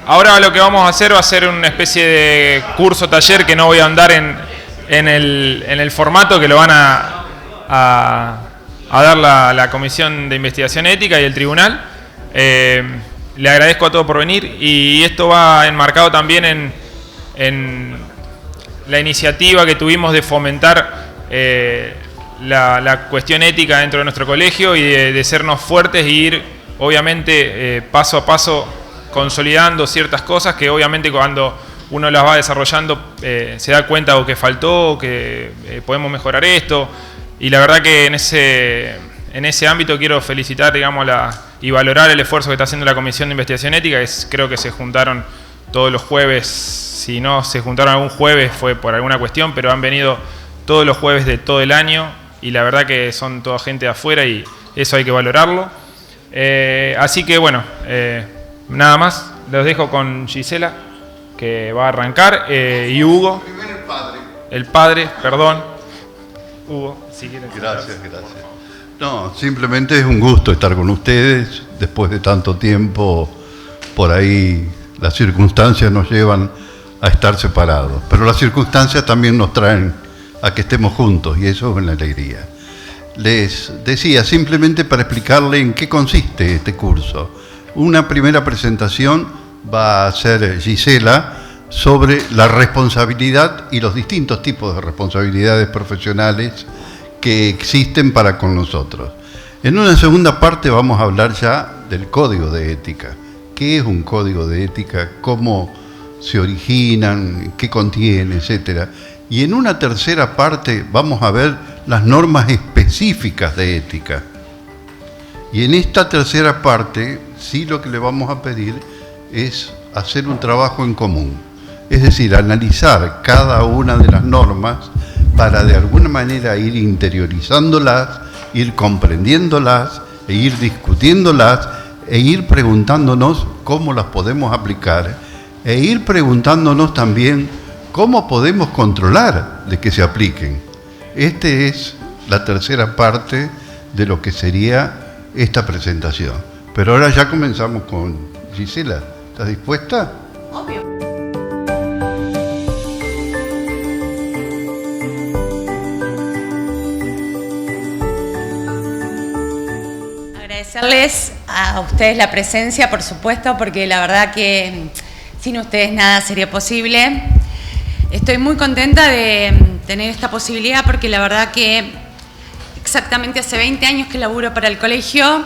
Ahora lo que vamos a hacer va a ser una especie de curso taller que no voy a andar en el formato que lo van a dar la Comisión de Investigación Ética y el Tribunal. Le agradezco a todos por venir y esto va enmarcado también en la iniciativa que tuvimos de fomentar la cuestión ética dentro de nuestro colegio y de sernos fuertes e ir, obviamente, paso a paso consolidando ciertas cosas que obviamente cuando uno las va desarrollando se da cuenta o que faltó, o que podemos mejorar esto. Y la verdad que en ese ámbito quiero felicitar, digamos, y valorar el esfuerzo que está haciendo la Comisión de Investigación Ética. Creo que se juntaron todos los jueves, si no se juntaron algún jueves fue por alguna cuestión, pero han venido todos los jueves de todo el año y la verdad que son toda gente de afuera y eso hay que valorarlo. Así que bueno, nada más, los dejo con Gisela, que va a arrancar, y Hugo. Primero el padre. El padre, perdón. Hugo, si quieres. Gracias. No, simplemente es un gusto estar con ustedes después de tanto tiempo. Por ahí las circunstancias nos llevan a estar separados, pero las circunstancias también nos traen a que estemos juntos y eso es una alegría. Les decía, simplemente para explicarle en qué consiste este curso. Una primera presentación va a hacer Gisela sobre la responsabilidad y los distintos tipos de responsabilidades profesionales que existen para con nosotros. En una segunda parte vamos a hablar ya del código de ética. ¿Qué es un código de ética? ¿Cómo se originan? ¿Qué contiene? Etcétera. Y en una tercera parte vamos a ver las normas específicas de ética. Y en esta tercera parte, sí, lo que le vamos a pedir es hacer un trabajo en común. Es decir, analizar cada una de las normas para de alguna manera ir interiorizándolas, ir comprendiéndolas, e ir discutiéndolas, e ir preguntándonos cómo las podemos aplicar, e ir preguntándonos también cómo podemos controlar de que se apliquen. Esta es la tercera parte de lo que sería esta presentación. Pero ahora ya comenzamos con Gisela. ¿Estás dispuesta? Obvio. Agradecerles a ustedes la presencia, por supuesto, porque la verdad que sin ustedes nada sería posible. Estoy muy contenta de tener esta posibilidad porque la verdad que exactamente hace 20 años que laburo para el colegio.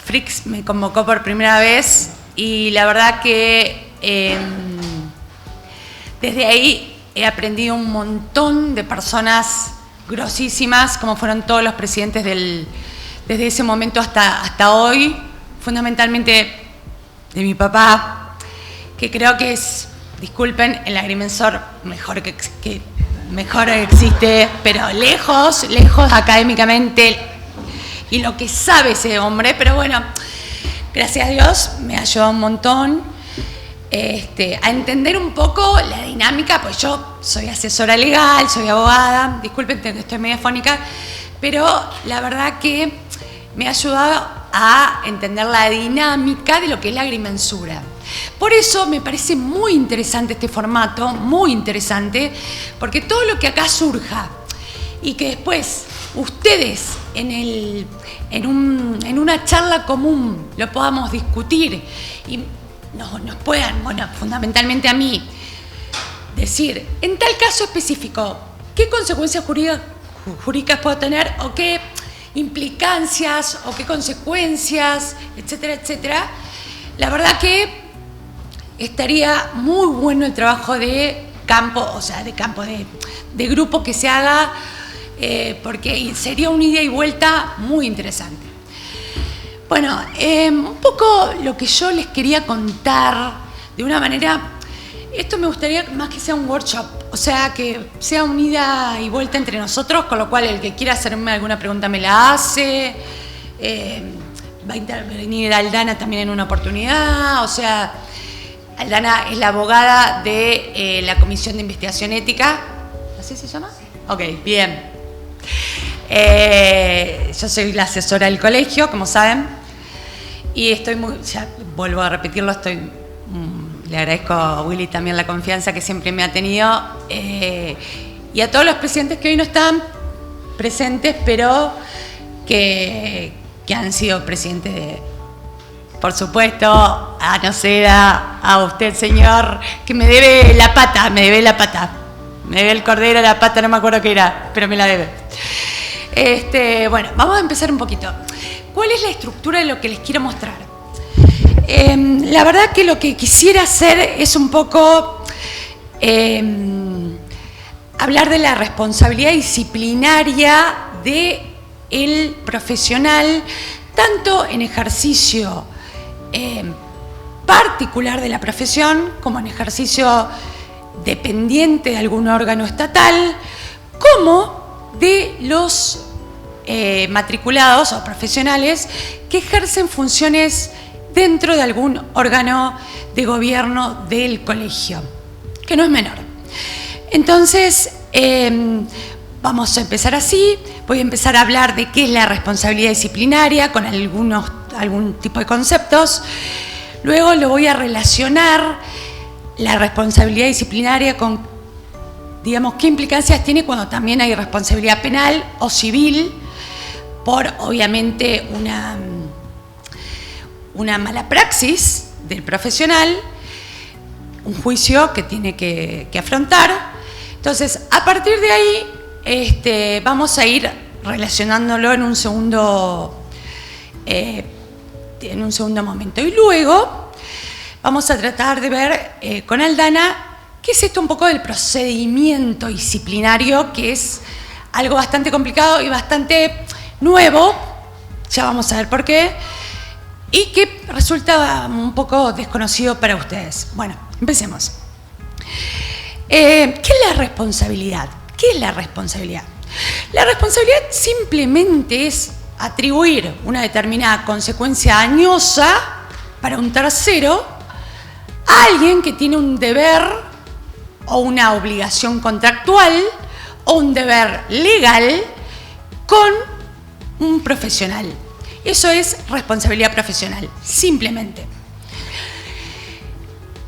Frix me convocó por primera vez y la verdad que desde ahí he aprendido un montón de personas grosísimas, como fueron todos los presidentes desde ese momento hasta hoy, fundamentalmente de mi papá, que creo que es, disculpen, el agrimensor mejor que existe, pero lejos académicamente, y lo que sabe ese hombre, pero bueno, gracias a Dios me ayudó un montón a entender un poco la dinámica, pues yo soy asesora legal, soy abogada, disculpen que estoy medio afónica, pero la verdad que me ha ayudado a entender la dinámica de lo que es la agrimensura. Por eso me parece muy interesante este formato, muy interesante, porque todo lo que acá surja y que después ustedes en una charla común lo podamos discutir y nos puedan, bueno, fundamentalmente a mí, decir, en tal caso específico, ¿qué consecuencias jurídicas puedo tener o qué implicancias o qué consecuencias, etcétera, etcétera? La verdad que estaría muy bueno el trabajo de campo, o sea, de grupo que se haga, porque sería una ida y vuelta muy interesante. Bueno, un poco lo que yo les quería contar de una manera, esto me gustaría más que sea un workshop, o sea, que sea una ida y vuelta entre nosotros, con lo cual el que quiera hacerme alguna pregunta me la hace, va a intervenir Aldana también en una oportunidad, o sea, Aldana es la abogada de la Comisión de Investigación Ética, ¿así se llama? Ok, bien. Yo soy la asesora del colegio, como saben, Y estoy ya vuelvo a repetirlo, le agradezco a Willy también la confianza que siempre me ha tenido, y a todos los presidentes que hoy no están presentes, pero que han sido presidentes de, por supuesto, a Noceda, a usted, señor, que me debe la pata, me debe el cordero, la pata, no me acuerdo qué era, pero me la debe. Bueno, vamos a empezar un poquito. ¿Cuál es la estructura de lo que les quiero mostrar? La verdad que lo que quisiera hacer es un poco hablar de la responsabilidad disciplinaria del profesional, tanto en ejercicio particular de la profesión como en ejercicio dependiente de algún órgano estatal, como de los matriculados o profesionales que ejercen funciones dentro de algún órgano de gobierno del colegio, que no es menor. Entonces, vamos a empezar así. Voy a empezar a hablar de qué es la responsabilidad disciplinaria con algún tipo de conceptos. Luego lo voy a relacionar la responsabilidad disciplinaria con, digamos, qué implicancias tiene cuando también hay responsabilidad penal o civil por, obviamente, una mala praxis del profesional, un juicio que tiene que afrontar. Entonces, a partir de ahí, vamos a ir relacionándolo en un segundo momento. Y luego vamos a tratar de ver con Aldana qué es esto un poco del procedimiento disciplinario, que es algo bastante complicado y bastante nuevo, ya vamos a ver por qué, y que resulta un poco desconocido para ustedes. Bueno, empecemos. ¿Qué es la responsabilidad? ¿Qué es la responsabilidad? La responsabilidad simplemente es atribuir una determinada consecuencia dañosa para un tercero a alguien que tiene un deber o una obligación contractual o un deber legal con un profesional. Eso es responsabilidad profesional, simplemente.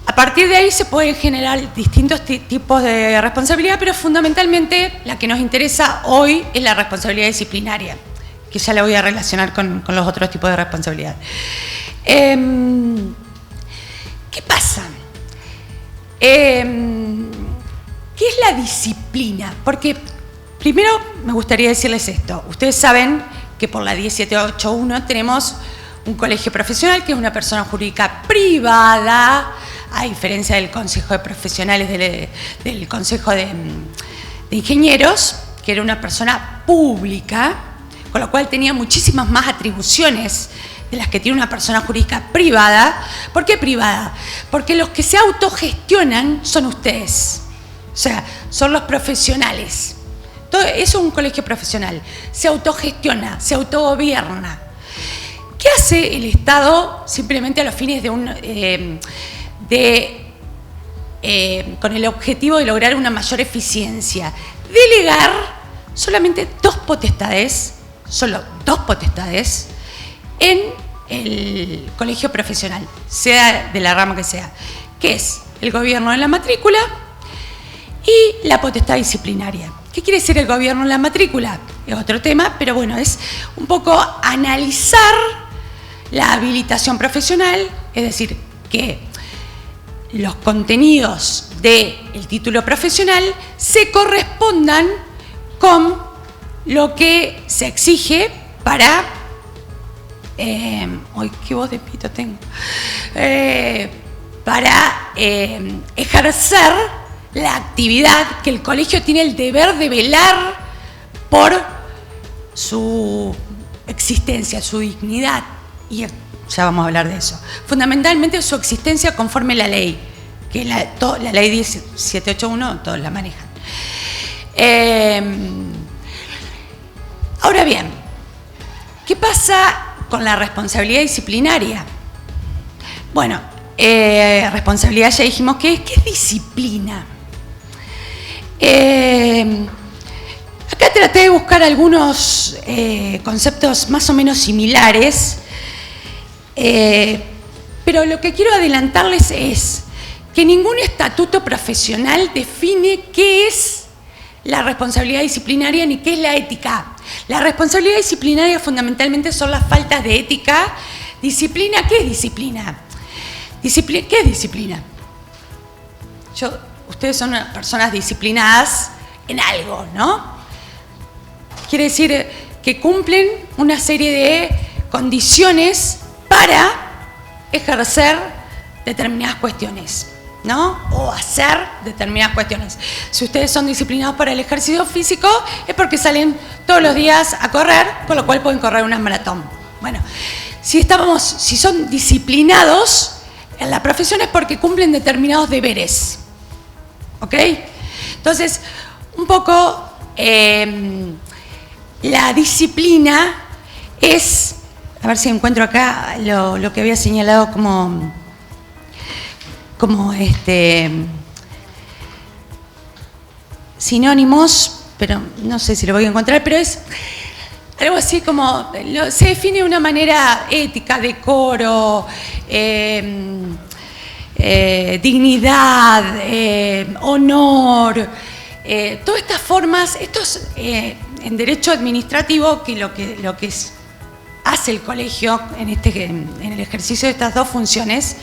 A partir de ahí se pueden generar distintos tipos de responsabilidad, pero fundamentalmente la que nos interesa hoy es la responsabilidad disciplinaria, que ya la voy a relacionar con los otros tipos de responsabilidad. ¿Qué pasa? ¿Qué es la disciplina? Porque primero me gustaría decirles esto. Ustedes saben que por la 10781 tenemos un colegio profesional que es una persona jurídica privada, a diferencia del Consejo de Profesionales del Consejo de Ingenieros, que era una persona pública, con lo cual tenía muchísimas más atribuciones de las que tiene una persona jurídica privada. ¿Por qué privada? Porque los que se autogestionan son ustedes, o sea, son los profesionales. Todo eso es un colegio profesional, se autogestiona, se autogobierna. ¿Qué hace el Estado simplemente a los fines con el objetivo de lograr una mayor eficiencia? Delegar solamente solo dos potestades en el colegio profesional, sea de la rama que sea, que es el gobierno de la matrícula y la potestad disciplinaria. ¿Qué quiere decir el gobierno en la matrícula? Es otro tema, pero bueno, es un poco analizar la habilitación profesional, es decir, que los contenidos del título profesional se correspondan con lo que se exige para... ¡Ay, qué voz de pito tengo! Para ejercer la actividad que el colegio tiene el deber de velar por su existencia, su dignidad. Y ya vamos a hablar de eso. Fundamentalmente su existencia conforme a la ley, que la ley 10781 todos la manejan. Ahora bien, ¿qué pasa con la responsabilidad disciplinaria? Bueno, responsabilidad ya dijimos que es. ¿Qué es disciplina? Acá traté de buscar algunos conceptos más o menos similares Pero lo que quiero adelantarles es que ningún estatuto profesional define qué es la responsabilidad disciplinaria ni qué es la ética. La responsabilidad disciplinaria fundamentalmente son las faltas de ética. Disciplina, ¿qué es disciplina? ¿Qué es disciplina? Ustedes son personas disciplinadas en algo, ¿no? Quiere decir que cumplen una serie de condiciones para ejercer determinadas cuestiones, ¿no? O hacer determinadas cuestiones. Si ustedes son disciplinados para el ejercicio físico, es porque salen todos los días a correr, con lo cual pueden correr una maratón. Bueno, si son disciplinados en la profesión es porque cumplen determinados deberes. ¿Ok? Entonces, un poco la disciplina es, a ver si encuentro acá lo que había señalado como sinónimos, pero no sé si lo voy a encontrar, pero es algo así como, se define de una manera ética, decoro, dignidad, honor, todas estas formas, en derecho administrativo, que lo que hace el colegio en el ejercicio de estas dos funciones,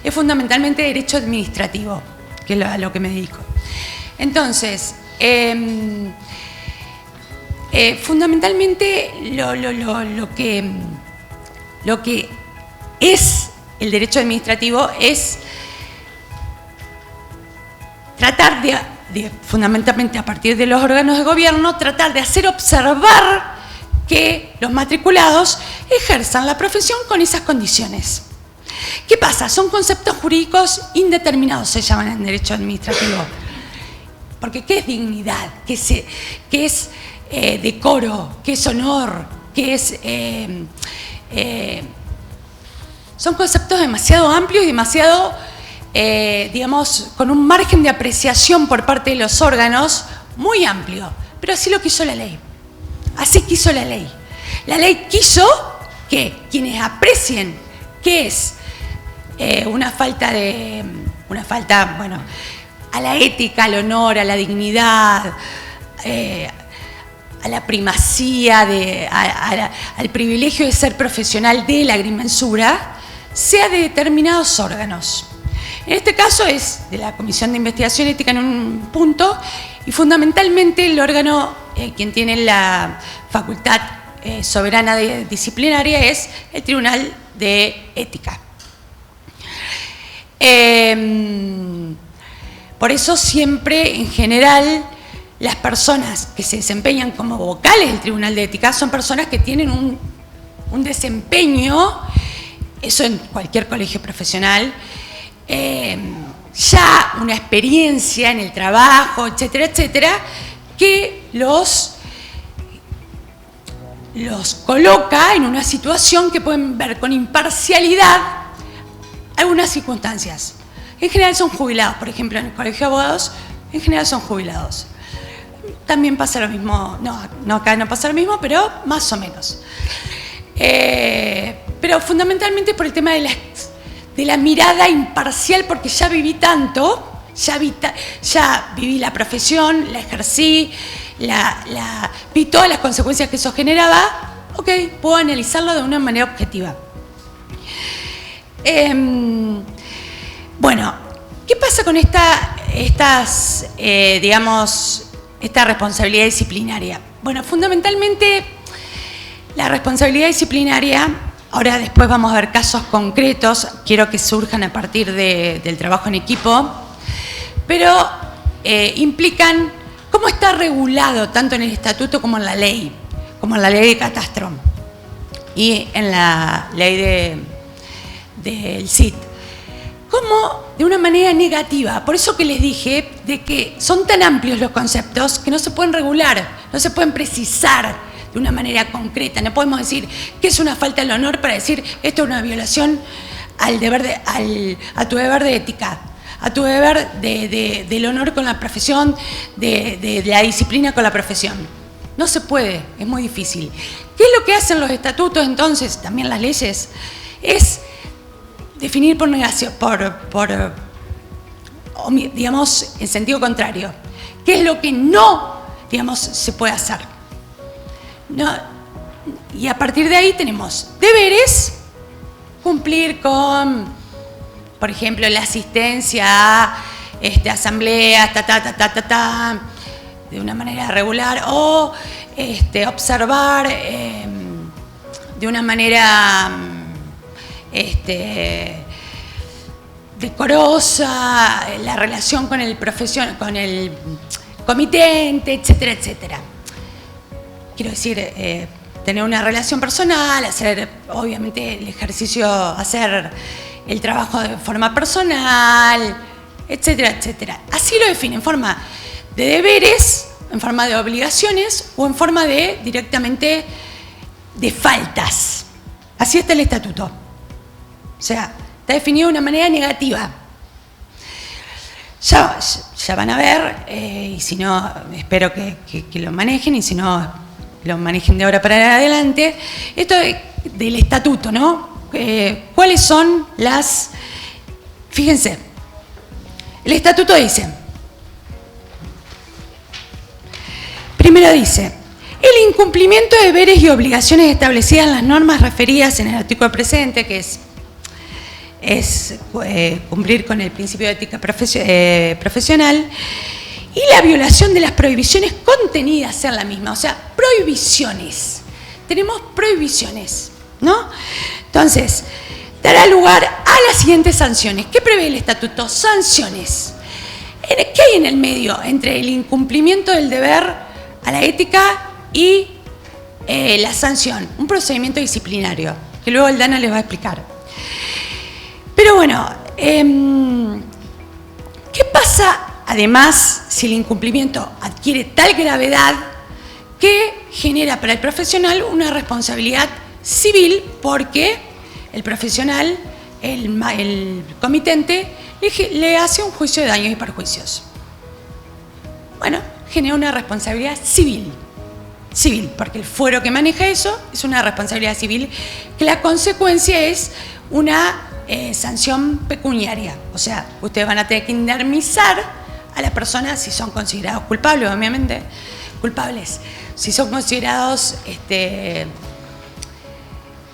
es fundamentalmente derecho administrativo, que es a lo que me dedico. Entonces, fundamentalmente lo que es el derecho administrativo es tratar fundamentalmente a partir de los órganos de gobierno, tratar de hacer observar que los matriculados ejerzan la profesión con esas condiciones. ¿Qué pasa? Son conceptos jurídicos indeterminados, se llaman en derecho administrativo. Porque ¿qué es dignidad? ¿Qué es decoro? ¿Qué es honor? ¿Qué es...? Son conceptos demasiado amplios y demasiado, digamos, con un margen de apreciación por parte de los órganos muy amplio. Pero así lo quiso la ley. Así quiso la ley. La ley quiso que quienes aprecien qué es una falta, bueno, a la ética, al honor, a la dignidad, a la primacía, al privilegio de ser profesional de la agrimensura, sea de determinados órganos. En este caso es de la Comisión de Investigación Ética en un punto, y fundamentalmente el órgano, quien tiene la facultad soberana disciplinaria, es el Tribunal de Ética. Por eso siempre, en general, las personas que se desempeñan como vocales del Tribunal de Ética son personas que tienen un desempeño, eso en cualquier colegio profesional, ya una experiencia en el trabajo, etcétera, etcétera, que los coloca en una situación que pueden ver con imparcialidad algunas circunstancias. En general son jubilados, por ejemplo, en el colegio de abogados, en general son jubilados. También pasa lo mismo, no acá no pasa lo mismo, pero más o menos. Pero fundamentalmente por el tema de la mirada imparcial, porque ya viví tanto, ya viví la profesión, la ejercí, vi todas las consecuencias que eso generaba, ok, puedo analizarlo de una manera objetiva. Bueno, ¿qué pasa con esta responsabilidad disciplinaria? Bueno, fundamentalmente la responsabilidad disciplinaria, ahora después vamos a ver casos concretos, quiero que surjan a partir del trabajo en equipo, pero implican cómo está regulado tanto en el estatuto como en la ley de catastro y en la ley del CIT. Como de una manera negativa, por eso que les dije de que son tan amplios los conceptos que no se pueden regular, no se pueden precisar de una manera concreta. No podemos decir que es una falta al honor para decir esto es una violación a tu deber de ética, a tu deber del honor con la profesión, de la disciplina con la profesión. No se puede, es muy difícil. ¿Qué es lo que hacen los estatutos entonces, también las leyes? es definir por negación, digamos, en sentido contrario. ¿Qué es lo que no, digamos, se puede hacer? No, y a partir de ahí tenemos deberes, cumplir con, por ejemplo, la asistencia a asambleas, de una manera regular, o observar de una manera decorosa la relación con el comitente, etcétera, etcétera. Quiero decir, tener una relación personal, hacer, obviamente, el ejercicio, hacer el trabajo de forma personal, etcétera, etcétera. Así lo define, en forma de deberes, en forma de obligaciones o en forma de, directamente, de faltas. Así está el estatuto. O sea, está definido de una manera negativa. Ya van a ver, y si no, espero que lo manejen, y si no, lo manejen de ahora para adelante. Esto del estatuto, ¿no? ¿Cuáles son las...? Fíjense, el estatuto dice, primero dice, el incumplimiento de deberes y obligaciones establecidas en las normas referidas en el artículo presente, que es cumplir con el principio de ética profesional, y la violación de las prohibiciones contenidas en la misma, o sea, prohibiciones. Tenemos prohibiciones, ¿no? Entonces, dará lugar a las siguientes sanciones. ¿Qué prevé el estatuto? Sanciones. ¿Qué hay en el medio entre el incumplimiento del deber a la ética y la sanción? Un procedimiento disciplinario, que luego el Dana les va a explicar. Pero bueno, ¿qué pasa además si el incumplimiento adquiere tal gravedad que genera para el profesional una responsabilidad civil, porque el profesional, el comitente, le hace un juicio de daños y perjuicios? Bueno, genera una responsabilidad civil, porque el fuero que maneja eso es una responsabilidad civil, que la consecuencia es una sanción pecuniaria. O sea, ustedes van a tener que indemnizar a la persona si son considerados culpables, obviamente, culpables. Si son considerados,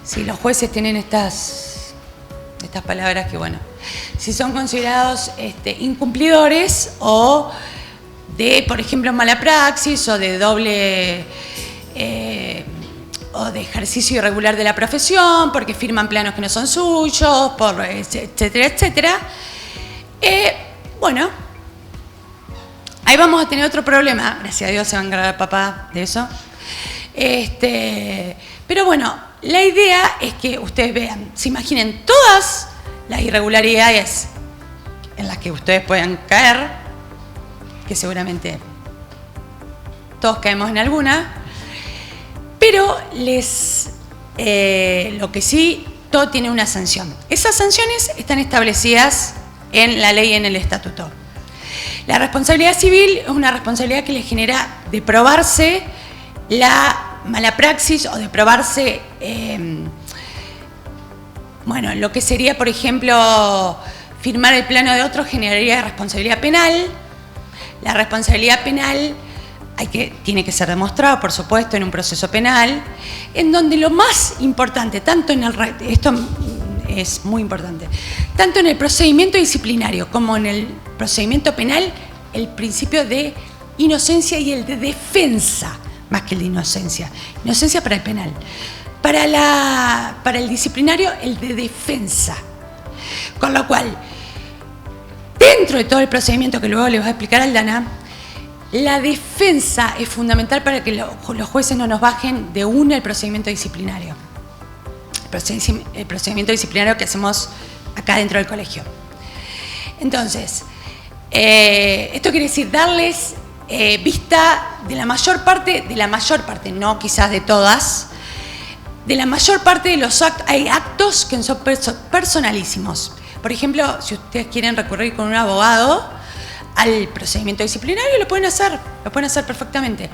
si los jueces tienen estas palabras que, bueno, si son considerados incumplidores o de, por ejemplo, mala praxis o de doble o de ejercicio irregular de la profesión, porque firman planos que no son suyos, etcétera, etcétera. Bueno, ahí vamos a tener otro problema. Gracias a Dios se va a encargar papá de eso. Pero bueno, la idea es que ustedes vean, se imaginen todas las irregularidades en las que ustedes puedan caer, que seguramente todos caemos en alguna, pero lo que sí, todo tiene una sanción. Esas sanciones están establecidas en la ley y en el estatuto. La responsabilidad civil es una responsabilidad que le genera de probarse la mala praxis o de probarse, lo que sería, por ejemplo, firmar el plano de otro generaría responsabilidad penal. La responsabilidad penal tiene que ser demostrado, por supuesto, en un proceso penal, en donde lo más importante, esto es muy importante, tanto en el procedimiento disciplinario como en el procedimiento penal, el principio de inocencia y el de defensa, más que el de inocencia. Inocencia para el penal. Para el disciplinario, el de defensa. Con lo cual, dentro de todo el procedimiento que luego les va a explicar Aldana, la defensa es fundamental para que los jueces no nos bajen de una el procedimiento disciplinario. El procedimiento disciplinario que hacemos acá dentro del colegio. Entonces, esto quiere decir darles vista de la mayor parte, no quizás de todas, de la mayor parte de los actos. Hay actos que son personalísimos. Por ejemplo, si ustedes quieren recurrir con un abogado al procedimiento disciplinario, lo pueden hacer perfectamente,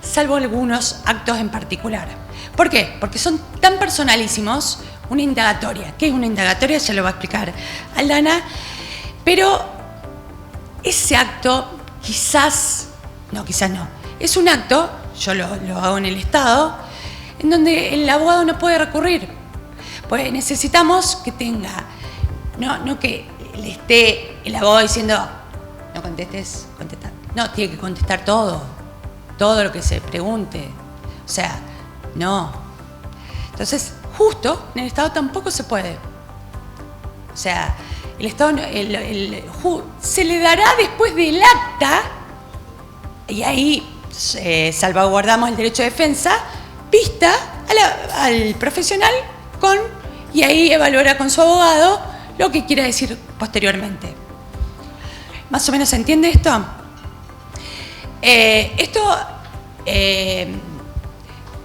salvo algunos actos en particular. ¿Por qué? Porque son tan personalísimos una indagatoria. ¿Qué es una indagatoria? Ya lo va a explicar Aldana. Pero ese acto, quizás no, es un acto, yo lo hago en el Estado, en donde el abogado no puede recurrir. Pues necesitamos que tenga, no que le esté el abogado diciendo, no contestes, contestar. No, tiene que contestar todo lo que se pregunte. O sea, no. Entonces, justo en el Estado tampoco se puede. O sea, el Estado se le dará después del acta, y ahí salvaguardamos el derecho de defensa, vista al profesional y ahí evaluará con su abogado lo que quiera decir posteriormente. ¿Más o menos se entiende esto?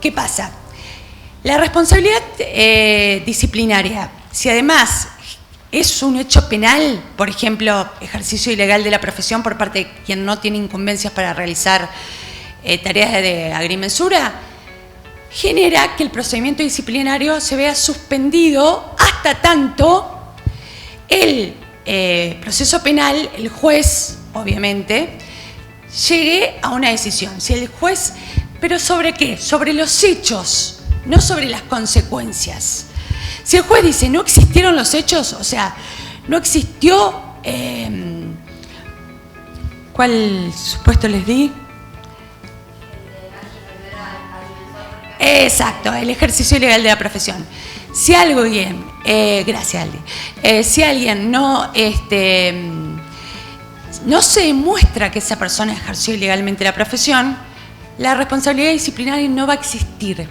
¿Qué pasa? La responsabilidad disciplinaria, si además es un hecho penal, por ejemplo, ejercicio ilegal de la profesión por parte de quien no tiene incumbencias para realizar tareas de agrimensura, genera que el procedimiento disciplinario se vea suspendido hasta tanto el proceso penal, el juez, obviamente, llegue a una decisión. Si el juez, ¿pero sobre qué? Sobre los hechos, no sobre las consecuencias. Si el juez dice no existieron los hechos, o sea, no existió, ¿cuál supuesto les di? Exacto, el ejercicio ilegal de la profesión. Si alguien, gracias Aldi, si alguien no se demuestra que esa persona ejerció ilegalmente la profesión, la responsabilidad disciplinaria no va a existir.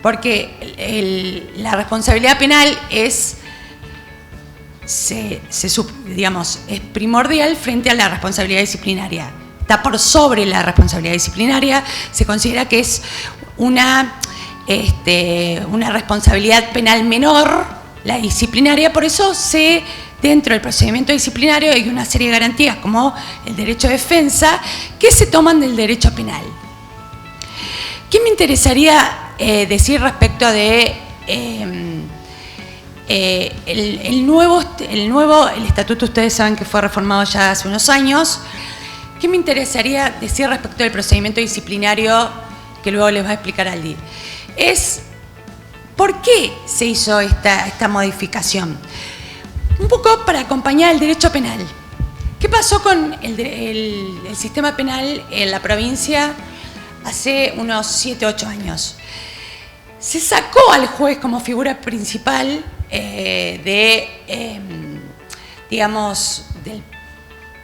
Porque la responsabilidad penal es primordial frente a la responsabilidad disciplinaria. Está por sobre la responsabilidad disciplinaria, se considera que es una responsabilidad penal menor, la disciplinaria, por eso dentro del procedimiento disciplinario hay una serie de garantías como el derecho de defensa que se toman del derecho penal. ¿Qué me interesaría decir respecto de el estatuto? Ustedes saben que fue reformado ya hace unos años. ¿Qué me interesaría decir respecto del procedimiento disciplinario que luego les va a explicar Aldi? Es ¿por qué se hizo esta modificación? Un poco para acompañar el derecho penal. ¿Qué pasó con el sistema penal en la provincia hace unos 7 u 8 años? Se sacó al juez como figura principal del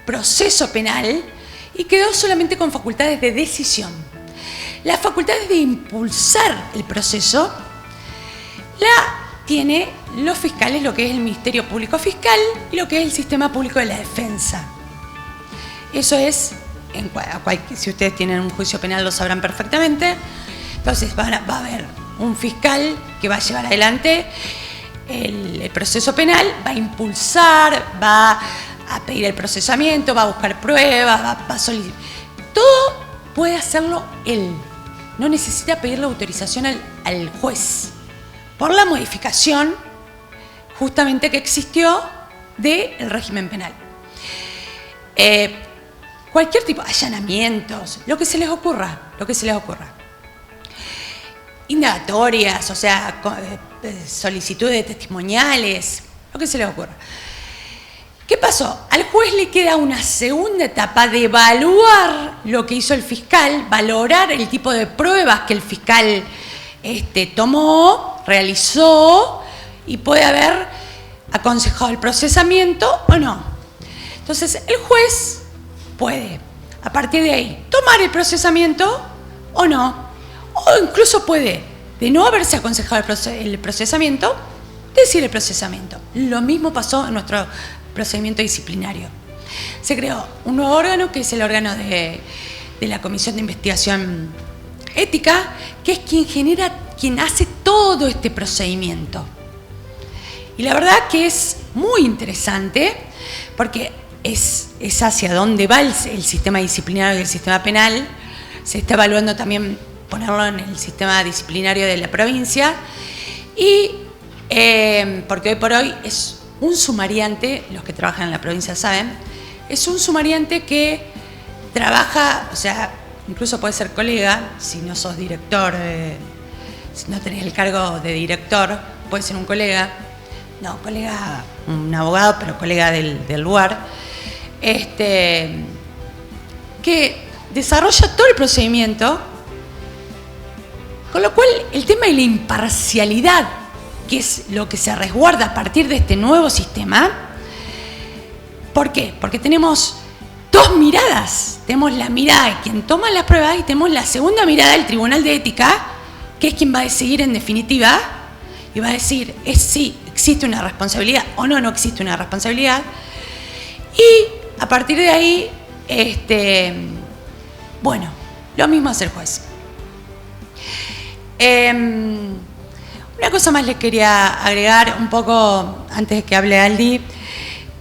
proceso penal y quedó solamente con facultades de decisión. Las facultades de impulsar el proceso la tiene los fiscales, lo que es el Ministerio Público Fiscal y lo que es el Sistema Público de la Defensa. Eso es, si ustedes tienen un juicio penal lo sabrán perfectamente. Entonces va a haber un fiscal que va a llevar adelante el proceso penal, va a impulsar, va a pedir el procesamiento, va a buscar pruebas, va a solicitar. Todo puede hacerlo él. No necesita pedir la autorización al juez por la modificación justamente que existió del régimen penal. Cualquier tipo de allanamientos, lo que se les ocurra. Indagatorias, o sea, solicitudes testimoniales, lo que se les ocurra. ¿Qué pasó? Al juez le queda una segunda etapa de evaluar lo que hizo el fiscal, valorar el tipo de pruebas que el fiscal tomó, realizó y puede haber aconsejado el procesamiento o no. Entonces, el juez puede, a partir de ahí, tomar el procesamiento o no. O incluso puede, de no haberse aconsejado el procesamiento, decir el procesamiento. Lo mismo pasó en nuestro procedimiento disciplinario. Se creó un nuevo órgano que es el órgano de la Comisión de Investigación Ética, que es quien hace todo este procedimiento. Y la verdad que es muy interesante porque es hacia dónde va el sistema disciplinario y el sistema penal. Se está evaluando también ponerlo en el sistema disciplinario de la provincia y porque hoy por hoy es un sumariante, los que trabajan en la provincia saben, es un sumariante que trabaja, o sea, incluso puede ser colega, si no sos director, si no tenés el cargo de director, puede ser un colega, un abogado, pero colega del lugar, que desarrolla todo el procedimiento, con lo cual el tema de la imparcialidad, que es lo que se resguarda a partir de este nuevo sistema. ¿Por qué? Porque tenemos dos miradas. Tenemos la mirada de quien toma las pruebas y tenemos la segunda mirada del Tribunal de Ética, que es quien va a decidir en definitiva y va a decir si existe una responsabilidad o no existe una responsabilidad. Y a partir de ahí, lo mismo hace el juez. Una cosa más les quería agregar un poco antes de que hable Aldi,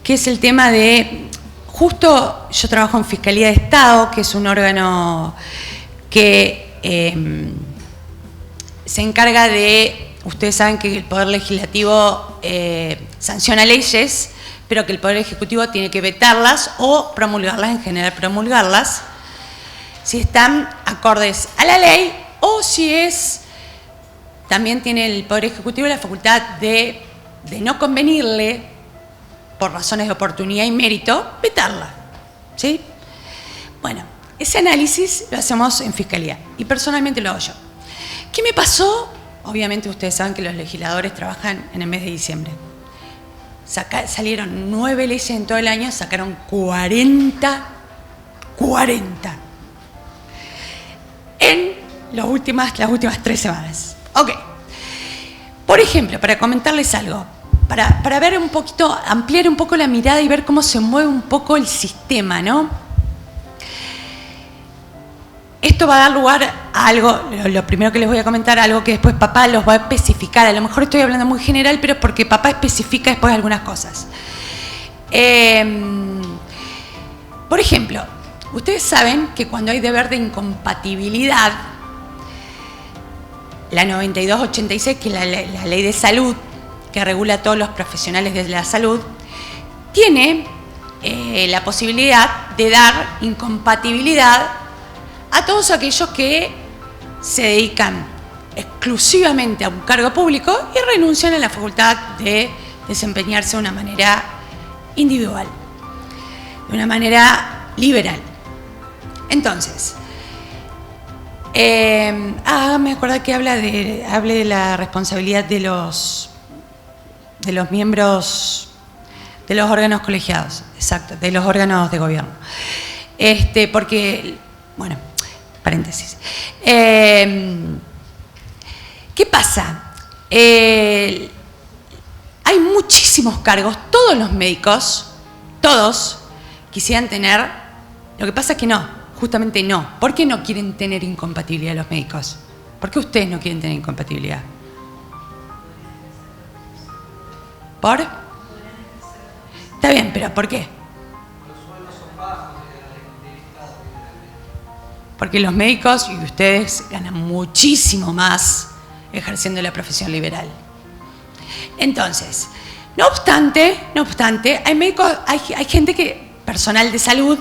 que es el tema de, justo yo trabajo en Fiscalía de Estado, que es un órgano que se encarga de, ustedes saben que el Poder Legislativo sanciona leyes, pero que el Poder Ejecutivo tiene que vetarlas o promulgarlas, en general promulgarlas, si están acordes a la ley o si es... También tiene el Poder Ejecutivo la facultad de no convenirle, por razones de oportunidad y mérito, vetarla. ¿Sí? Bueno, ese análisis lo hacemos en Fiscalía y personalmente lo hago yo. ¿Qué me pasó? Obviamente ustedes saben que los legisladores trabajan en el mes de diciembre. Salieron 9 leyes en todo el año, sacaron 40 en las últimas 3 semanas. Ok. Por ejemplo, para comentarles algo, para ver un poquito, ampliar un poco la mirada y ver cómo se mueve un poco el sistema, ¿no? Esto va a dar lugar a algo, lo primero que les voy a comentar, algo que después papá los va a especificar. A lo mejor estoy hablando muy general, pero porque papá especifica después algunas cosas. Por ejemplo, ustedes saben que cuando hay deber de incompatibilidad, la 9286, que es la ley de salud, que regula a todos los profesionales de la salud, tiene la posibilidad de dar incompatibilidad a todos aquellos que se dedican exclusivamente a un cargo público y renuncian a la facultad de desempeñarse de una manera individual, de una manera liberal. Entonces, me acuerdo que hable de la responsabilidad de los miembros de los órganos colegiados, exacto, de los órganos de gobierno. Porque, bueno, paréntesis. ¿Qué pasa? Hay muchísimos cargos, todos los médicos, todos quisieran tener, lo que pasa es que no. Justamente no. ¿Por qué no quieren tener incompatibilidad los médicos? ¿Por qué ustedes no quieren tener incompatibilidad? ¿Por? Está bien, pero ¿por qué? Porque los médicos y ustedes ganan muchísimo más ejerciendo la profesión liberal. Entonces, no obstante, hay médicos, hay gente que, personal de salud,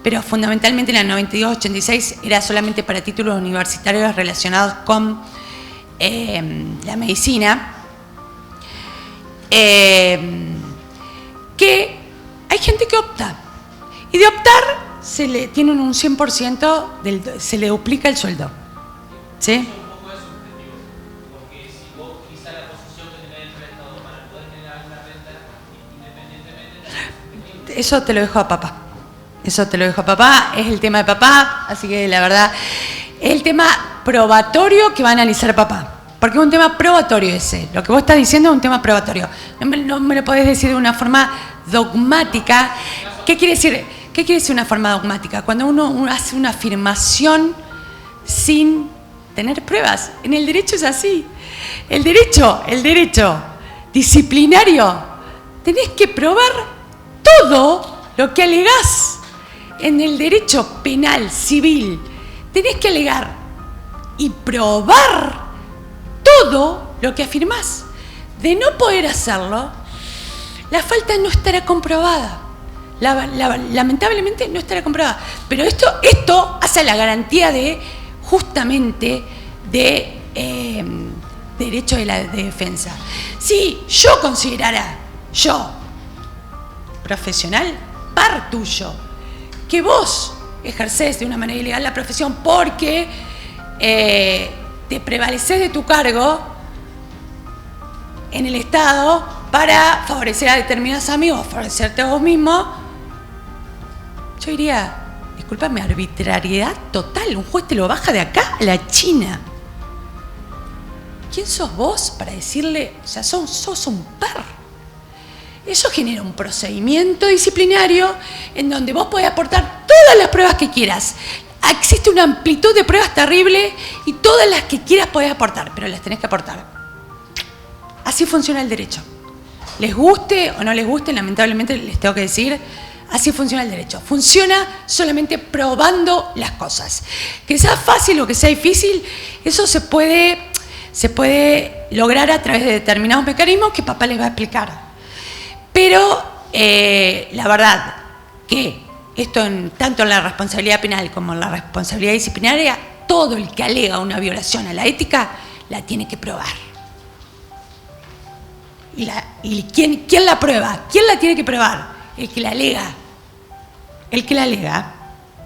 pero fundamentalmente la 9286 era solamente para títulos universitarios relacionados con la medicina, que hay gente que opta, y de optar tienen un 100%, se le duplica el sueldo. ¿Sí? Eso te lo dejo a papá. Eso te lo dejo a papá, es el tema de papá, así que la verdad, es el tema probatorio que va a analizar papá. Porque es un tema probatorio ese. Lo que vos estás diciendo es un tema probatorio. No me lo podés decir de una forma dogmática. ¿Qué quiere decir una forma dogmática? Cuando uno hace una afirmación sin tener pruebas. En el derecho es así. El derecho disciplinario, tenés que probar todo lo que alegás. En el derecho penal, civil, tenés que alegar y probar todo lo que afirmás. de no poder hacerlo, la falta no estará comprobada. Lamentablemente no estará comprobada. Pero esto hace la garantía de, justamente, de derecho de la defensa. Si yo considerara, yo, profesional, par tuyo, que vos ejercés de una manera ilegal la profesión porque te prevaleces de tu cargo en el Estado para favorecer a determinados amigos, favorecerte a vos mismo, yo diría, discúlpame, arbitrariedad total, un juez te lo baja de acá a la China. ¿Quién sos vos para decirle, o sea, sos un par? Eso genera un procedimiento disciplinario en donde vos podés aportar todas las pruebas que quieras. Existe una amplitud de pruebas terrible y todas las que quieras podés aportar, pero las tenés que aportar. Así funciona el derecho. Les guste o no les guste, lamentablemente les tengo que decir, así funciona el derecho. Funciona solamente probando las cosas. Que sea fácil o que sea difícil, eso se puede lograr a través de determinados mecanismos que papá les va a explicar. Pero la verdad que esto, tanto en la responsabilidad penal como en la responsabilidad disciplinaria, todo el que alega una violación a la ética la tiene que probar. ¿Y quién la prueba? ¿Quién la tiene que probar? El que la alega. El que la alega.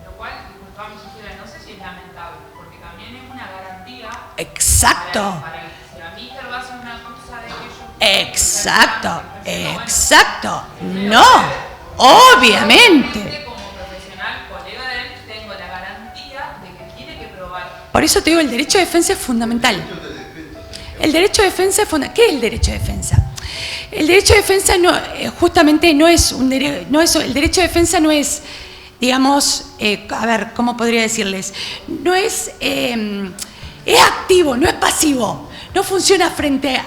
Lo cual, disculpame, Gisela, no sé si es lamentable, porque también es una garantía. Exacto. Para si la mister va a hacer una cosa de que yo. Exacto. Exacto. No. Obviamente. Como profesional, colega de él, tengo la garantía de que tiene que probar. Por eso te digo, el derecho de defensa es fundamental. El derecho de defensa es fundamental. ¿Qué es el derecho de defensa? El derecho de defensa justamente no es un derecho, el derecho de defensa no es, digamos, a ver, ¿cómo podría decirles? No es, es activo, no es pasivo. No funciona frente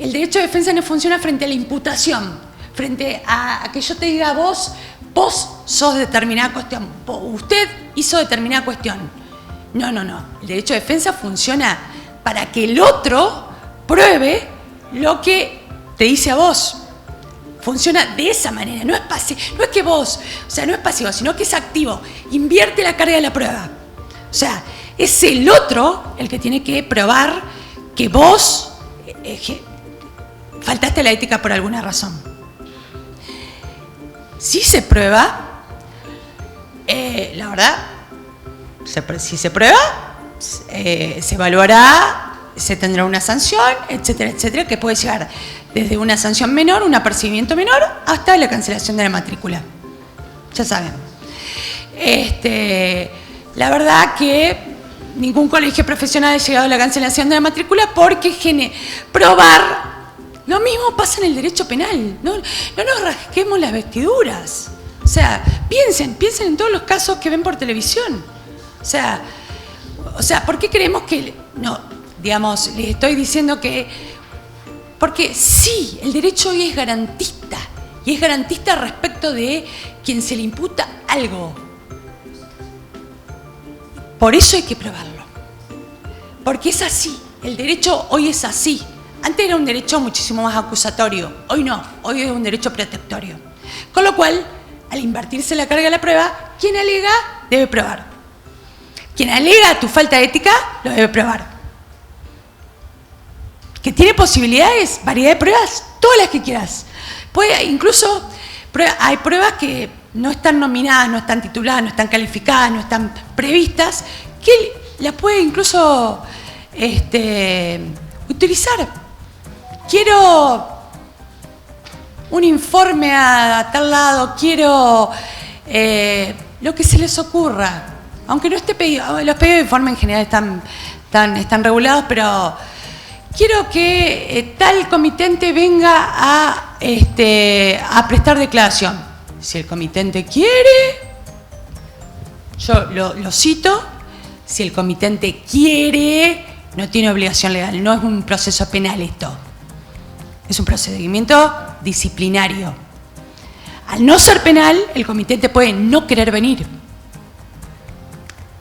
el derecho de defensa no funciona frente a la imputación, frente a que yo te diga vos sos determinada cuestión, usted hizo determinada cuestión. No. El derecho de defensa funciona para que el otro pruebe lo que te dice a vos. Funciona de esa manera, no es pasivo, no es que vos, o sea, no es pasivo, sino que es activo, invierte la carga de la prueba. O sea, es el otro el que tiene que probar que vos faltaste a la ética por alguna razón. Si se prueba, la verdad, si se prueba, se evaluará, se tendrá una sanción, etcétera, etcétera, que puede llegar desde una sanción menor, un apercibimiento menor, hasta la cancelación de la matrícula. Ya saben. La verdad que ningún colegio profesional ha llegado a la cancelación de la matrícula porque probar. Lo mismo pasa en el derecho penal. No nos rasquemos las vestiduras. O sea, piensen en todos los casos que ven por televisión. O sea, ¿por qué creemos que no? Digamos, les estoy diciendo que... Porque sí, el derecho hoy es garantista. Y es garantista respecto de quien se le imputa algo. Por eso hay que probarlo. Porque es así. El derecho hoy es así. Antes era un derecho muchísimo más acusatorio. Hoy no. Hoy es un derecho protectorio. Con lo cual, al invertirse la carga de la prueba, quien alega debe probar. Quien alega tu falta de ética lo debe probar. Que tiene posibilidades, variedad de pruebas, todas las que quieras. Incluso hay pruebas que no están nominadas, no están tituladas, no están calificadas, no están previstas, que las puede incluso utilizar. Quiero un informe a tal lado, quiero lo que se les ocurra. Aunque no esté pedido, los pedidos de informe en general están regulados, pero quiero que tal comitente venga a prestar declaración. Si el comitente quiere, yo lo cito, si el comitente quiere, no tiene obligación legal, no es un proceso penal esto, es un procedimiento disciplinario. Al no ser penal, el comitente puede no querer venir.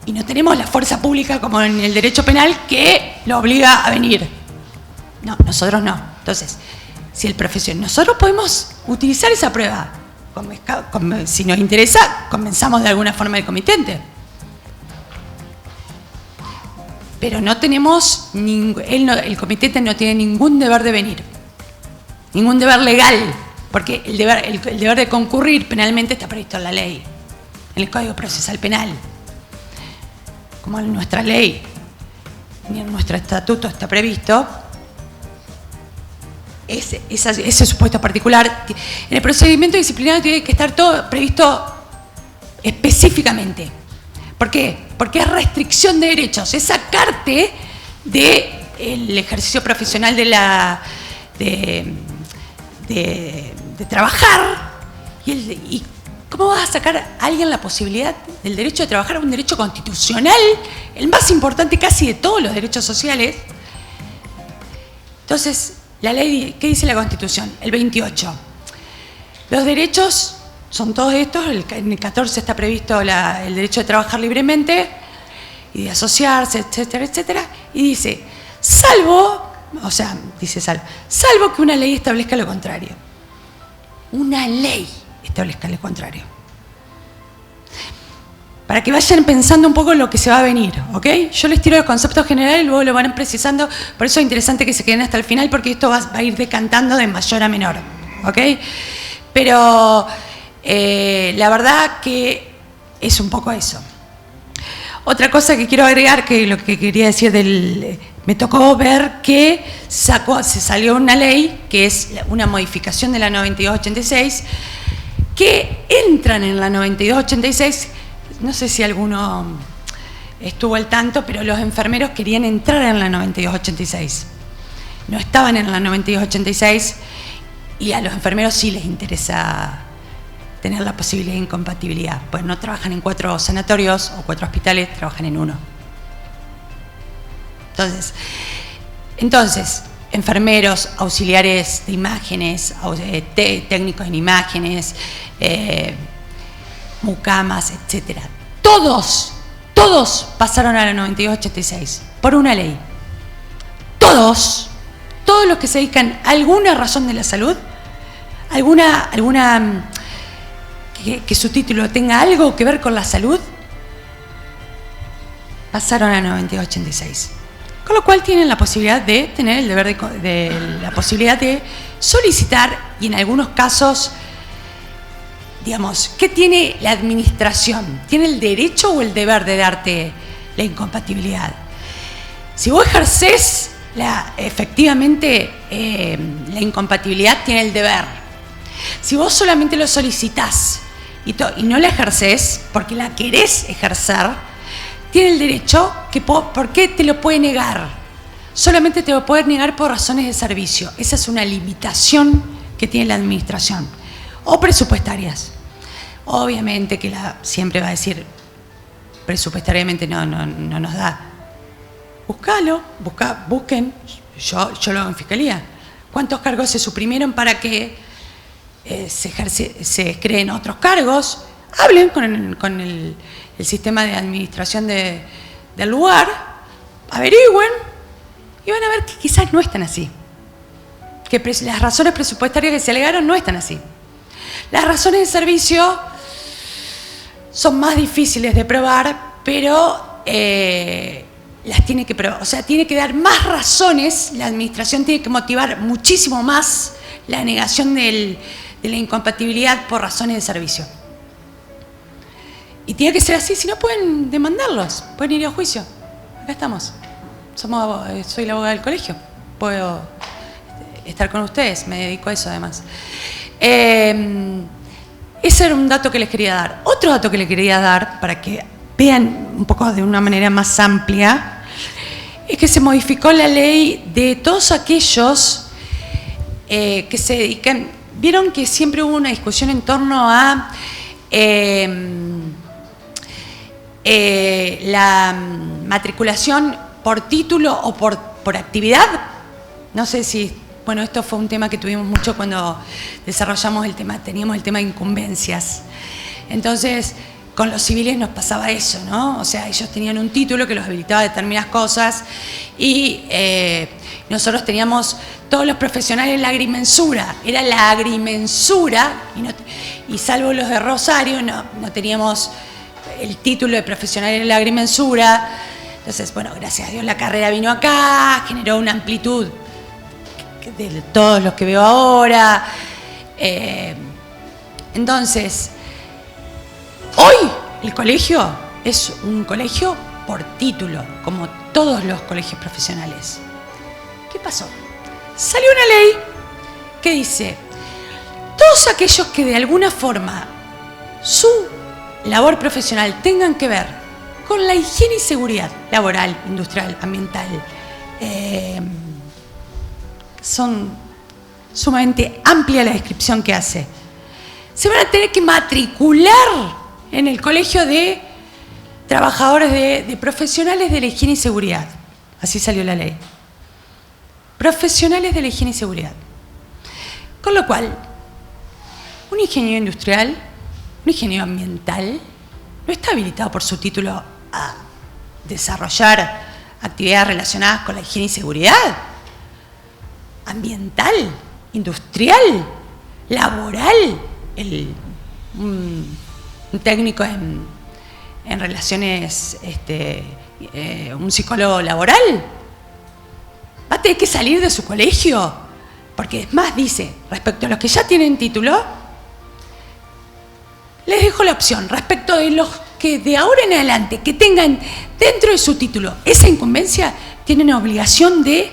Y no tenemos la fuerza pública como en el derecho penal que lo obliga a venir. No, nosotros no. Entonces, si el profesional, nosotros podemos utilizar esa prueba. Si nos interesa, convenzamos de alguna forma al comitente. Pero no tenemos, el comitente no tiene ningún deber de venir. Ningún deber legal. Porque el deber de concurrir penalmente está previsto en la ley. En el Código Procesal Penal. Como en nuestra ley, ni en nuestro estatuto está previsto, ese supuesto particular, en el procedimiento disciplinario tiene que estar todo previsto específicamente. ¿Por qué? Porque es restricción de derechos, es sacarte del ejercicio profesional de trabajar. ¿Y cómo vas a sacar a alguien la posibilidad del derecho de trabajar, un derecho constitucional, el más importante casi de todos los derechos sociales? Entonces, la ley, ¿qué dice la Constitución? El 28. Los derechos son todos estos, en el 14 está previsto el derecho de trabajar libremente y de asociarse, etcétera, etcétera, y dice, salvo que una ley establezca lo contrario. Una ley establezca lo contrario. Para que vayan pensando un poco lo que se va a venir, ¿ok? Yo les tiro el concepto general y luego lo van precisando, por eso es interesante que se queden hasta el final, porque esto va a ir decantando de mayor a menor, ¿ok? Pero la verdad que es un poco eso. Otra cosa que quiero agregar, que lo que quería decir me tocó ver que se salió una ley, que es una modificación de la 9286, que entran en la 9286, no sé si alguno estuvo al tanto, pero los enfermeros querían entrar en la 9286. No estaban en la 9286 y a los enfermeros sí les interesa tener la posibilidad de incompatibilidad, pues no trabajan en 4 sanatorios o 4 hospitales, trabajan en 1. Entonces, enfermeros, auxiliares de imágenes, técnicos en imágenes, mucamas, etcétera. Todos pasaron a la 9286 por una ley. Todos los que se dedican a alguna razón de la salud, que su título tenga algo que ver con la salud, pasaron a la 9286. Con lo cual tienen la posibilidad de tener el deber la posibilidad de solicitar, y en algunos casos, digamos, ¿qué tiene la administración? ¿Tiene el derecho o el deber de darte la incompatibilidad? Si vos ejercés efectivamente la incompatibilidad, tiene el deber. Si vos solamente lo solicitás y no la ejercés porque la querés ejercer, tiene el derecho, ¿por qué te lo puede negar? Solamente te lo puede negar por razones de servicio. Esa es una limitación que tiene la administración. O presupuestarias. Obviamente que siempre va a decir, presupuestariamente no nos da. Busquen, yo lo hago en fiscalía. ¿Cuántos cargos se suprimieron para que se creen otros cargos? Hablen con el sistema de administración del lugar, averigüen y van a ver que quizás no están así. Que las razones presupuestarias que se alegaron no están así. Las razones de servicio son más difíciles de probar, pero las tiene que probar. O sea, tiene que dar más razones, la administración tiene que motivar muchísimo más la negación de la incompatibilidad por razones de servicio. Y tiene que ser así, si no pueden demandarlos, pueden ir a juicio. Acá estamos. Soy la abogada del colegio, puedo estar con ustedes, me dedico a eso además. Ese era un dato que les quería dar. Otro dato que les quería dar, para que vean un poco de una manera más amplia, es que se modificó la ley de todos aquellos que se dedican. Vieron que siempre hubo una discusión en torno a la matriculación por título o por actividad. No sé si, bueno, esto fue un tema que tuvimos mucho cuando desarrollamos teníamos el tema de incumbencias. Entonces, con los civiles nos pasaba eso, ¿no? O sea, ellos tenían un título que los habilitaba a determinadas cosas y nosotros teníamos todos los profesionales la agrimensura. Era la agrimensura y salvo los de Rosario no teníamos el título de profesional en la agrimensura. Entonces, bueno, gracias a Dios la carrera vino acá, generó una amplitud de todos los que veo ahora. Entonces, hoy el colegio es un colegio por título, como todos los colegios profesionales. ¿Qué pasó? Salió una ley que dice, todos aquellos que de alguna forma su labor profesional tengan que ver con la higiene y seguridad laboral, industrial, ambiental, son sumamente amplia la descripción que hace. Se van a tener que matricular en el colegio de trabajadores de profesionales de la higiene y seguridad. Así salió la ley. Profesionales de la higiene y seguridad. Con lo cual, un ingeniero industrial, un ingeniero ambiental, no está habilitado por su título a desarrollar actividades relacionadas con la higiene y seguridad. Ambiental, industrial, laboral, un técnico en relaciones, un psicólogo laboral, va a tener que salir de su colegio, porque es más, dice, respecto a los que ya tienen título, les dejo la opción, respecto de los que de ahora en adelante, que tengan dentro de su título esa incumbencia, tienen obligación de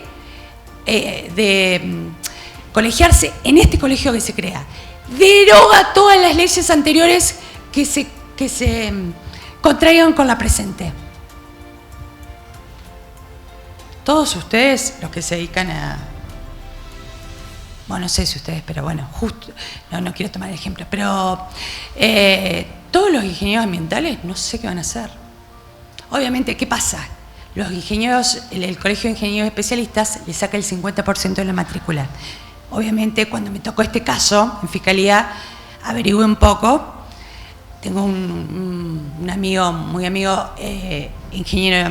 colegiarse en este colegio que se crea. Deroga todas las leyes anteriores que se contraigan con la presente. Todos ustedes, los que se dedican a... Bueno, no sé si ustedes, pero bueno, justo... No quiero tomar el ejemplo, pero todos los ingenieros ambientales no sé qué van a hacer. Obviamente, ¿qué pasa? Los ingenieros, el Colegio de Ingenieros Especialistas le saca el 50% de la matrícula. Obviamente, cuando me tocó este caso, en Fiscalía, averigüé un poco. Tengo un amigo, muy amigo, ingeniero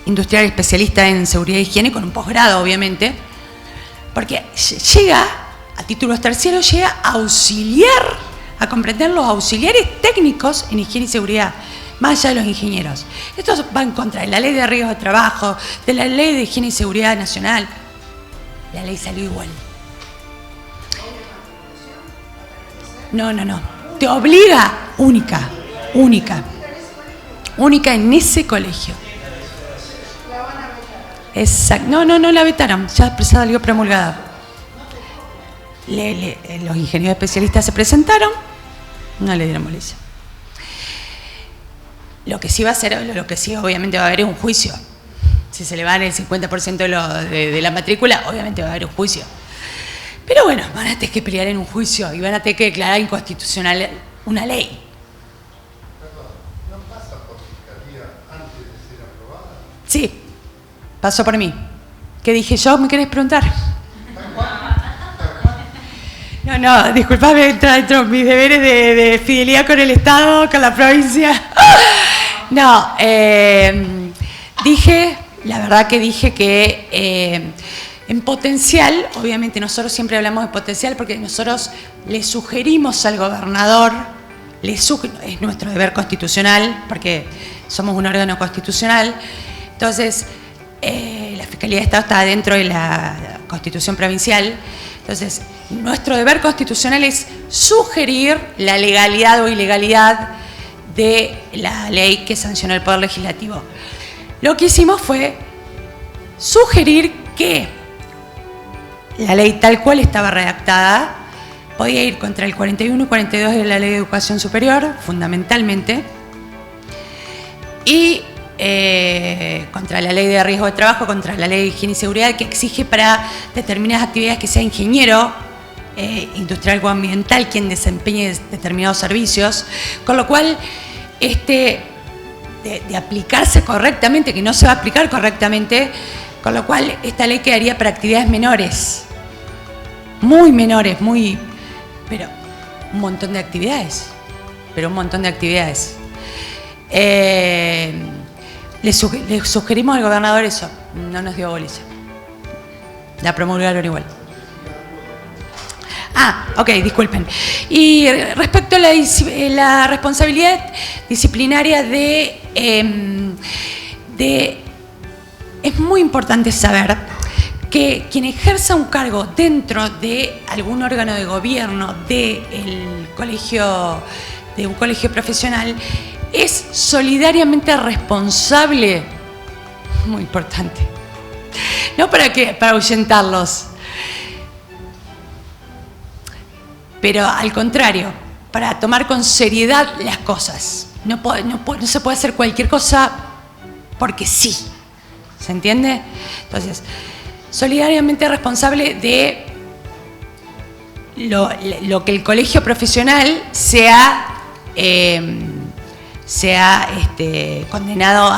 industrial especialista en seguridad e higiene, con un posgrado, obviamente, porque llega, a títulos terciarios, llega a auxiliar, a comprender los auxiliares técnicos en higiene y seguridad, más allá de los ingenieros. Esto va en contra de la ley de riesgos de trabajo, de la ley de higiene y seguridad nacional. La ley salió igual. No. Te obliga única en ese colegio. Exacto. No la vetaron, ya salió promulgada. Los ingenieros especialistas se presentaron, no le dieron bolecia. Lo que sí obviamente va a haber es un juicio. Si se le van el 50% de la matrícula, obviamente va a haber un juicio. Pero bueno, van a tener que pelear en un juicio y van a tener que declarar inconstitucional una ley. Perdón, ¿no pasa por fiscalía antes de ser aprobada? Sí, pasó por mí. ¿Qué dije yo? ¿Me querés preguntar? No, disculpame, entra dentro de mis deberes de fidelidad con el Estado, con la provincia. No, la verdad que dije que en potencial, obviamente nosotros siempre hablamos de potencial porque nosotros le sugerimos al gobernador, es nuestro deber constitucional, porque somos un órgano constitucional, entonces la Fiscalía de Estado está dentro de la Constitución provincial, entonces nuestro deber constitucional es sugerir la legalidad o ilegalidad de la ley que sancionó el Poder Legislativo. Lo que hicimos fue sugerir que la ley tal cual estaba redactada podía ir contra el 41 y 42 de la Ley de Educación Superior, fundamentalmente, y contra la Ley de Riesgo de Trabajo, contra la Ley de Higiene y Seguridad, que exige para determinadas actividades que sea ingeniero industrial o ambiental quien desempeñe determinados servicios, con lo cual de aplicarse correctamente, que no se va a aplicar correctamente, con lo cual esta ley quedaría para actividades menores, muy menores, pero un montón de actividades, pero un montón de actividades. Le sugerimos al gobernador eso, no nos dio bolilla. La promulgaron igual. Ok, disculpen. Y respecto a la responsabilidad disciplinaria es muy importante saber que quien ejerza un cargo dentro de algún órgano de gobierno de un colegio profesional es solidariamente responsable. Muy importante. No para ahuyentarlos, pero al contrario, para tomar con seriedad las cosas. No se puede hacer cualquier cosa porque sí. ¿Se entiende? Entonces, solidariamente responsable de lo que el colegio profesional sea condenado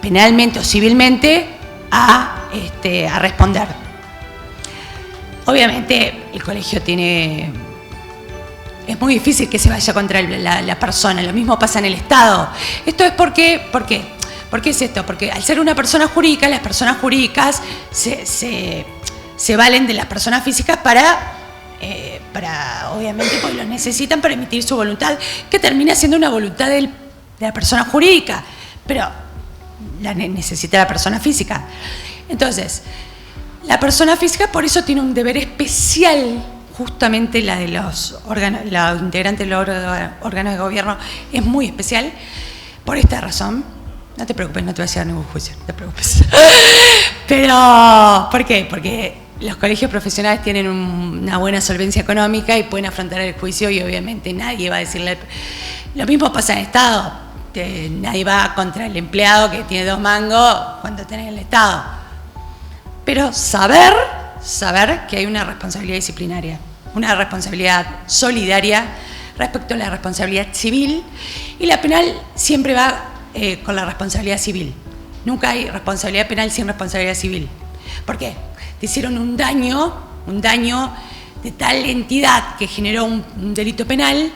penalmente o civilmente a responder. Obviamente el colegio es muy difícil que se vaya contra la persona, lo mismo pasa en el Estado. Esto es ¿por qué es esto? Porque al ser una persona jurídica, las personas jurídicas se valen de las personas físicas para obviamente, pues lo necesitan para emitir su voluntad, que termina siendo una voluntad de la persona jurídica, pero la necesita la persona física. Entonces, la persona física por eso tiene un deber especial, justamente la de los integrantes de los órganos de gobierno es muy especial, por esta razón. No te preocupes, no te va a llegar ningún juicio, no te preocupes. Pero, ¿por qué? Porque los colegios profesionales tienen una buena solvencia económica y pueden afrontar el juicio y obviamente nadie va a decirle... Lo mismo pasa en el Estado, nadie va contra el empleado que tiene 2 mangos cuando tenés el Estado. Pero saber que hay una responsabilidad disciplinaria, una responsabilidad solidaria respecto a la responsabilidad civil, y la penal siempre va con la responsabilidad civil. Nunca hay responsabilidad penal sin responsabilidad civil. ¿Por qué? Te hicieron un daño de tal entidad que generó un delito penal,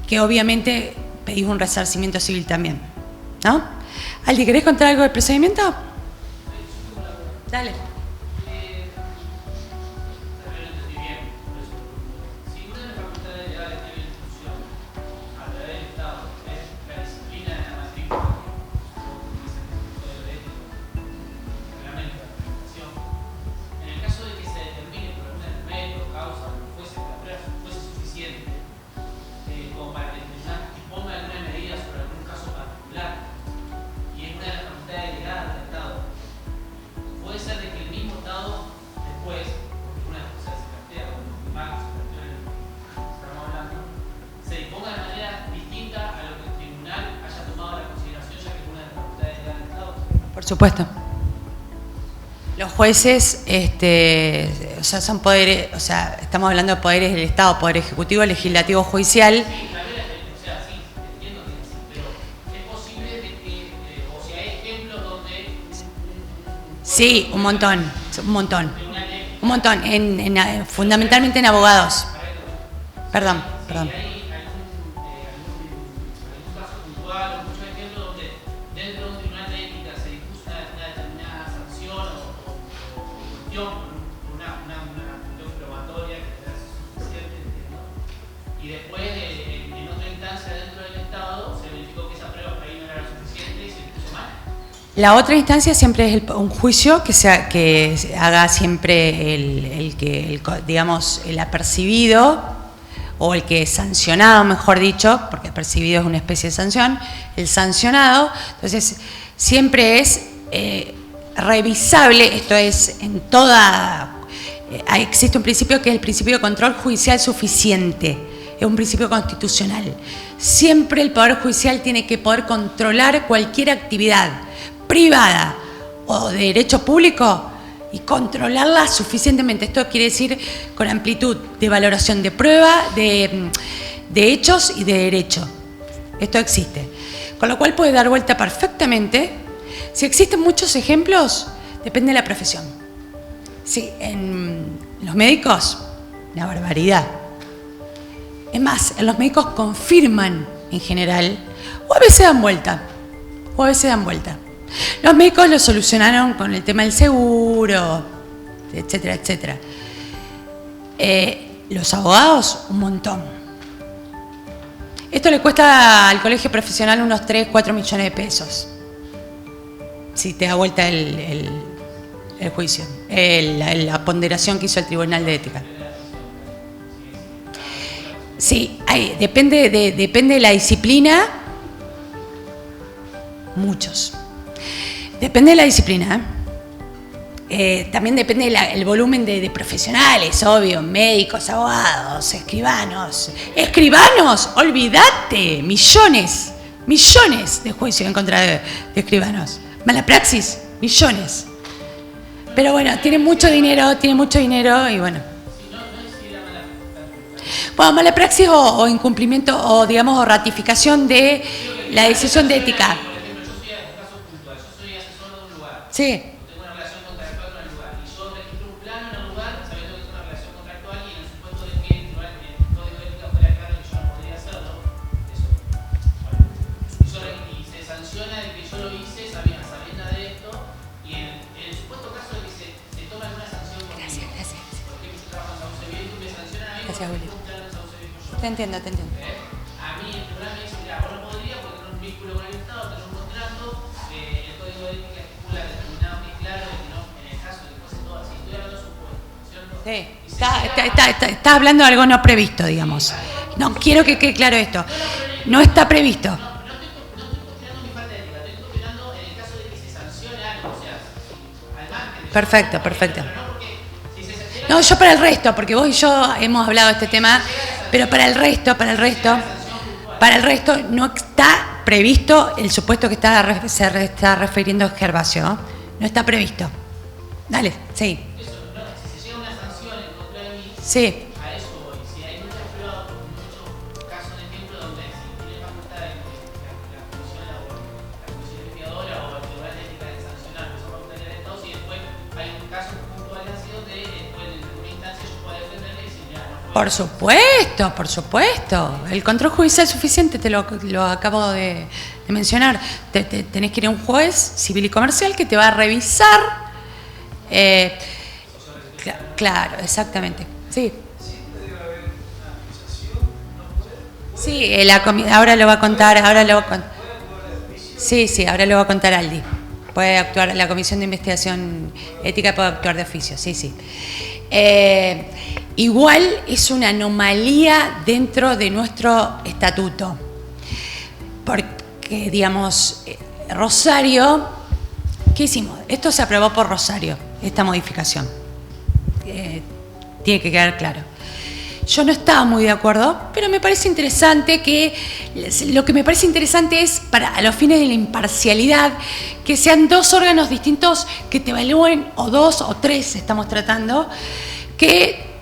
que obviamente pedís un resarcimiento civil también, ¿no? Aldi, ¿querés contar algo del procedimiento? Dale. Por supuesto. Los jueces, son poderes, estamos hablando de poderes del Estado, poder ejecutivo, legislativo, judicial. Sí, un montón, fundamentalmente en abogados. Perdón. La otra instancia siempre es un juicio que haga siempre el apercibido o el que es sancionado, mejor dicho, porque apercibido es una especie de sanción, el sancionado. Entonces, siempre es revisable, esto es en toda... existe un principio que es el principio de control judicial suficiente, es un principio constitucional. Siempre el Poder Judicial tiene que poder controlar cualquier actividad privada o de derecho público y controlarla suficientemente. Esto quiere decir con amplitud de valoración de prueba, de hechos y de derecho. Esto existe. Con lo cual puede dar vuelta perfectamente. Si existen muchos ejemplos, depende de la profesión. Sí, en los médicos, una barbaridad. Es más, los médicos confirman en general, o a veces dan vuelta, Los médicos lo solucionaron con el tema del seguro, etcétera, etcétera. Los abogados, un montón. Esto le cuesta al colegio profesional unos 3, 4 millones de pesos. Si te da vuelta el juicio, la ponderación que hizo el Tribunal de Ética. Sí, depende de la disciplina. Muchos. Depende de la disciplina. También depende del volumen de profesionales, obvio, médicos, abogados, escribanos. ¡Escribanos! ¡Olvídate! Millones de juicios en contra de escribanos. Mala praxis, millones. Pero bueno, tiene mucho dinero y bueno. Bueno, mala praxis o incumplimiento o digamos o ratificación de la decisión de ética. Sí. Gracias, Willy. Te entiendo. A mí el tribunal me dice, mira, vos no podrías porque tenés un vínculo con el Estado, tenés un contrato, el código de ética estipula determinado que es claro de que no, en el caso de que fuese todo así, estoy hablando de supuesto, ¿cierto? Sí, está hablando de algo no previsto, digamos. No, quiero que quede claro esto. No está previsto. No estoy cuestionando mi falta de ética, estoy cuestionando en el caso de que se sancione algo, o sea, al margen de Perfecto. No, yo para el resto, porque vos y yo hemos hablado de este tema, pero para el resto no está previsto el supuesto que se está refiriendo Gervasio. No está previsto. Dale, sí. eso, no, si se llega a una sanción en contra de mí, Sí. a eso voy. Si hay muchas pruebas, muchos casos de ejemplo donde si tiene facultad de la comisión expiadora o el tribunal de ética de sancionar, que son facultades del Estado, si después hay un caso puntual así donde después en alguna instancia yo pueda defenderle y decir, ya, no fue. Por supuesto. El control judicial es suficiente, te lo acabo de mencionar. Tenés que ir a un juez civil y comercial que te va a revisar. Claro, exactamente. Sí. Sí, ahora lo va a contar. Sí, ahora lo va a contar Aldi. Puede actuar, la Comisión de Investigación Ética puede actuar de oficio, sí. Igual es una anomalía dentro de nuestro estatuto. Porque, digamos, Rosario, ¿qué hicimos? Esto se aprobó por Rosario, esta modificación. Tiene que quedar claro. Yo no estaba muy de acuerdo, pero me parece interesante lo que me parece interesante es, a los fines de la imparcialidad, que sean dos órganos distintos que te evalúen, o dos o tres estamos tratando, que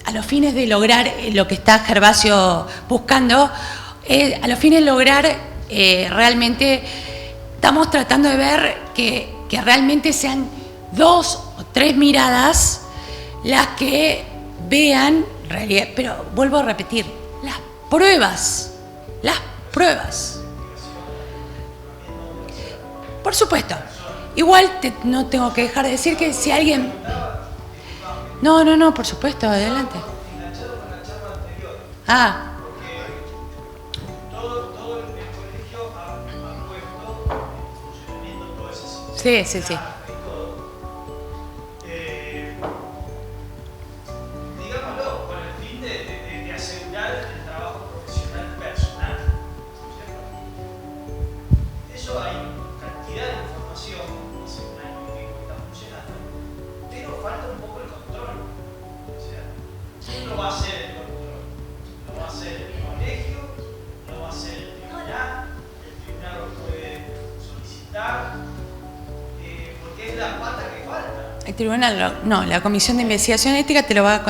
a los fines de lograr lo que está Gervasio buscando, a los fines de lograr realmente, estamos tratando de ver que realmente sean dos o tres miradas las que vean realidad, pero vuelvo a repetir, las pruebas. Por supuesto. Igual no tengo que dejar de decir que si alguien... No, por supuesto, adelante. Todo el colegio ha puesto funcionamiento todo ese sistema. Sí. Digámoslo, con el fin de asegurar el trabajo profesional personal, ¿cierto? Eso hay cantidad de información, hace un año y pico que está funcionando, pero falta un poco el control. O sea, ¿quién lo va a hacer el control? ¿Lo va a hacer el colegio? ¿Lo va a hacer el tribunal? ¿El tribunal lo puede solicitar? Porque es la pata que falta. El tribunal, no, la Comisión de Investigación Ética te lo va a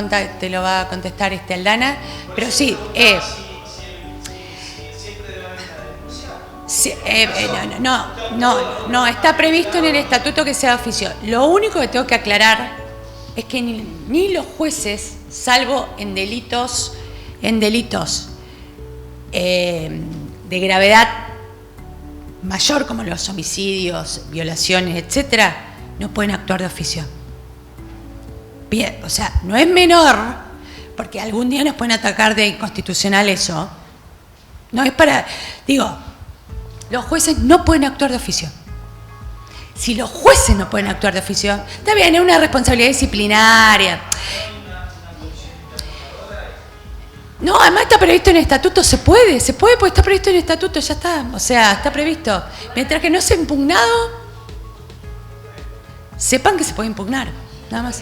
contestar Aldana, pero sí. Siempre debe haber una denuncia. No, está previsto en el estatuto que sea de oficio. Lo único que tengo que aclarar es que ni los jueces, salvo en delitos en delitos de gravedad mayor como los homicidios, violaciones, etcétera, no pueden actuar de oficio. Bien, o sea, no es menor, porque algún día nos pueden atacar de inconstitucional eso. No es para, digo, los jueces no pueden actuar de oficio. Si los jueces no pueden actuar de oficio, está bien, es una responsabilidad disciplinaria. No, además está previsto en el estatuto, se puede porque está previsto en el estatuto, ya está, o sea, está previsto. Mientras que no sea impugnado, sepan que se puede impugnar, nada más.